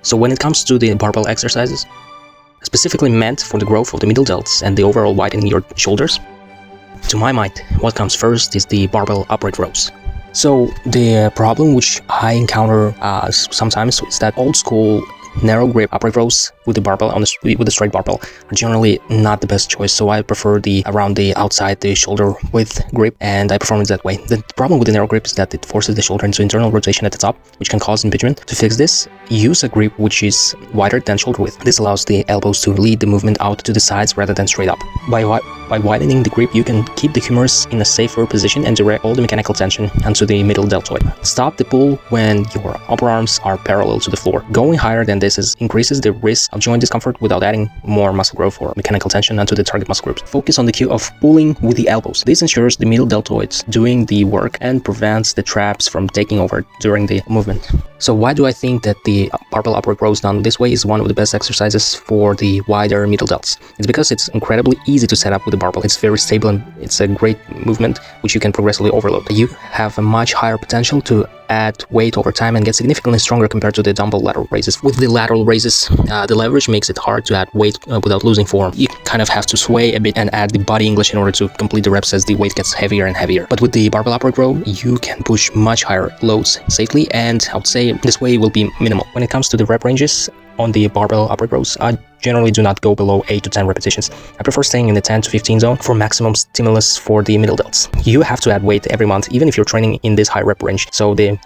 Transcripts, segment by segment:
So when it comes to the barbell exercises, specifically meant for the growth of the middle delts and the overall widening your shoulders, to my mind, what comes first is the barbell upright rows. So the problem which I encounter sometimes is that old school narrow grip upright rows with the barbell with the straight barbell are generally not the best choice. So I prefer the around the outside the shoulder width grip, and I perform it that way. The problem with the narrow grip is that it forces the shoulder into internal rotation at the top, which can cause impingement. To fix this, use a grip which is wider than shoulder width. This allows the elbows to lead the movement out to the sides rather than straight up. By widening the grip, you can keep the humerus in a safer position and direct all the mechanical tension onto the middle deltoid. Stop the pull when your upper arms are parallel to the floor. Going higher than this increases the risk of joint discomfort without adding more muscle growth or mechanical tension onto the target muscle groups. Focus on the cue of pulling with the elbows. This ensures the middle deltoids doing the work and prevents the traps from taking over during the movement. So why do I think that the barbell upright rows done this way is one of the best exercises for the wider middle delts? It's because it's incredibly easy to set up with the barbell. It's very stable and it's a great movement which you can progressively overload. You have a much higher potential to add weight over time and get significantly stronger compared to the dumbbell lateral raises. With the lateral raises, the leverage makes it hard to add weight without losing form. You kind of have to sway a bit and add the body English in order to complete the reps as the weight gets heavier and heavier. But with the barbell upright row, you can push much higher loads safely, and I would say this way will be minimal. When it comes to the rep ranges on the barbell upright rows, I generally do not go below 8 to 10 repetitions. I prefer staying in the 10 to 15 zone for maximum stimulus for the middle delts. You have to add weight every month, even if you're training in this high rep range. So the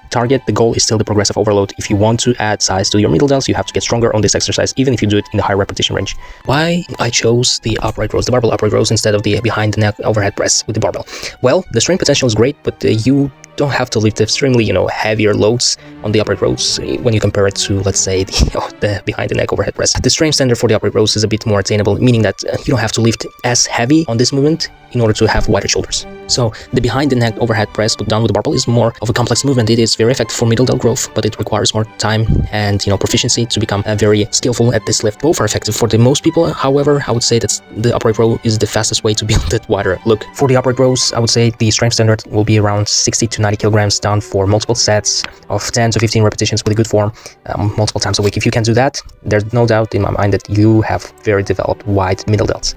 goal is still the progressive overload. If you want to add size to your middle delts, you have to get stronger on this exercise, even if you do it in the high repetition range. Why I chose the upright rows, the barbell upright rows, instead of the behind the neck overhead press with the barbell? Well, the strength potential is great, but you don't have to lift extremely, heavier loads on the upright rows when you compare it to, let's say, the behind the neck overhead press. The strength standard for the upright rows is a bit more attainable, meaning that you don't have to lift as heavy on this movement in order to have wider shoulders. So the behind the neck overhead press done with the barbell is more of a complex movement. It is very effective for middle delt growth, but it requires more time and proficiency to become very skillful at this lift. Both are effective for the most people. However, I would say that the upright row is the fastest way to build that wider look. For the upright rows, I would say the strength standard will be around 60 to 90 kilograms done for multiple sets of 10 to 15 repetitions with a good form multiple times a week. If you can do that, there's no doubt in my mind that you have very developed wide middle delts.